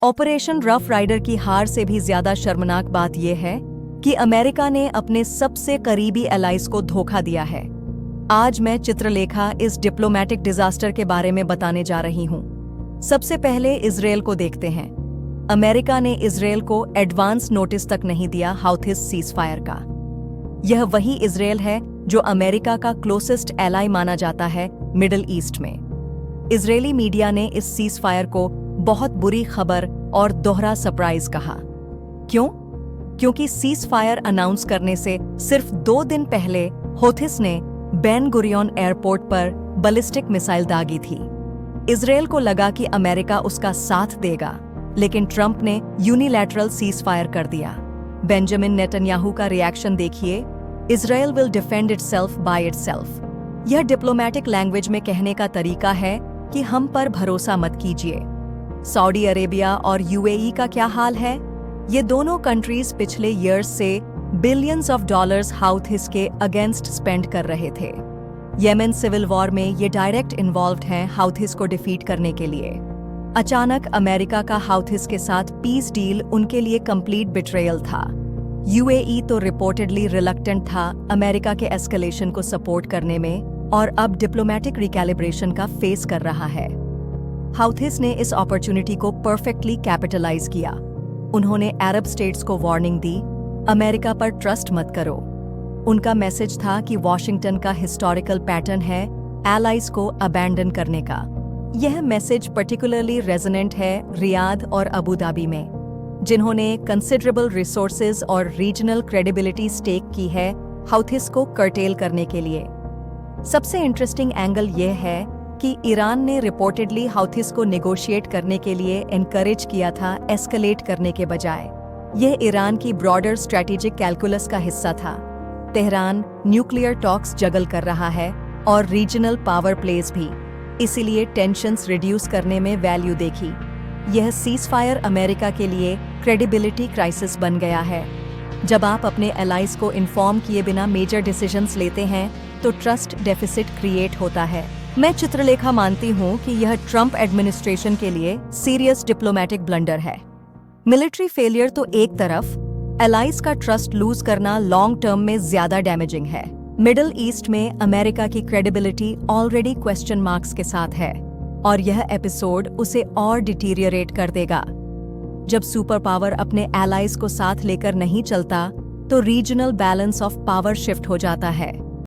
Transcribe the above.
Operation rough rider की हार से भी ज्यादा शर्मनाक बात यह है कि अमेरिका ने अपने सबसे करीबी एलाइज को धोखा दिया है। आज मैं चित्रलेखा इस डिप्लोमेटिक डिजास्टर के बारे में बताने जा रही हूं। सबसे पहले इजराइल को देखते हैं। अमेरिका ने इजराइल को एडवांस नोटिस तक नहीं दिया हाउथिस सीजफायर का। यह वही इजराइल है जो अमेरिका का क्लोजेस्ट एलाई माना जाता है मिडिल ईस्ट में। इजरायली मीडिया ने इस सीजफायर को बहुत बुरी खबर और दोहरा सरप्राइज कहा। क्यों? क्योंकि सीजफायर अनाउंस करने से सिर्फ 2 दिन पहले हौथिस ने बेन गुरियन एयरपोर्ट पर बैलिस्टिक मिसाइल दागी थी। इजराइल को लगा कि अमेरिका उसका साथ देगा, लेकिन ट्रंप ने यूनिलैटरल सीजफायर कर दिया। बेंजामिन नेतन्याहू का रिएक्शन देखिए, Israel will defend itself by itself. यह डिप्लोमेटिक लैंग्वेज में कहने का तरीका है कि हम पर भरोसा मत कीजिए। सऊदी अरेबिया और यूएई का क्या हाल है? ये दोनों कंट्रीज पिछले ईयर्स से बिलियंस ऑफ डॉलर्स हाउथिस के अगेंस्ट स्पेंड कर रहे थे। येमेन सिविल वॉर में ये डायरेक्ट इन्वॉल्व्ड हैं हाउथिस को डिफीट करने के लिए। अचानक अमेरिका का हाउथिस के साथ पीस डील उनके लिए कंप्लीट बिट्रेयल था। यूएई तो रिपोर्टेडली रिलक्टेंट था अमेरिका के एस्केलेशन को सपोर्ट करने में और अब डिप्लोमेटिक रिकैलिब्रेशन का फेस कर रहा है। हाउथिस ने इस अपॉर्चुनिटी को परफेक्टली कैपिटलाइज किया। उन्होंने अरब स्टेट्स को वार्निंग दी, अमेरिका पर ट्रस्ट मत करो। उनका मैसेज था कि वॉशिंगटन का हिस्टोरिकल पैटर्न है एलाइज को अबैंडन करने का। यह मैसेज पर्टिकुलरली रेजोनेंट है रियाद और अबू धाबी में, जिन्होंने कंसिडरेबल रिसोर्सेज और रीजनल क्रेडिबिलिटी स्टेक की है हाउथिस को कर्टेल करने के लिए। सबसे इंटरेस्टिंग एंगल यह है कि ईरान ने रिपोर्टेडली हाउथिस को नेगोशिएट करने के लिए एनकरेज किया था एस्केलेट करने के बजाय। यह ईरान की ब्रॉडर स्ट्रेटेजिक कैलकुलस का हिस्सा था। तेहरान न्यूक्लियर टॉक्स जगल कर रहा है और रीजनल पावर प्लेज भी, इसीलिए टेंशन्स रिड्यूस करने में वैल्यू देखी। यह सीजफायर अमेरिका के लिए क्रेडिबिलिटी क्राइसिस बन गया है। जब आप अपने एलाइज को इन्फॉर्म किए बिना मेजर डिसीजंस लेते हैं तो ट्रस्ट डेफिसिट क्रिएट होता है। मैं चित्रलेखा मानती हूं कि यह ट्रंप एडमिनिस्ट्रेशन के लिए सीरियस डिप्लोमेटिक ब्लंडर है। मिलिट्री फेलियर तो एक तरफ, एलाइज का ट्रस्ट लूज करना लॉन्ग टर्म में ज्यादा डैमेजिंग है। मिडिल ईस्ट में अमेरिका की क्रेडिबिलिटी ऑलरेडी क्वेश्चन मार्क्स के साथ है और यह एपिसोड उसे और डिटीरियरेट कर देगा। जब सुपर पावर अपने एलाइज को साथ लेकर नहीं चलता तो regional balance of power shift हो जाता है।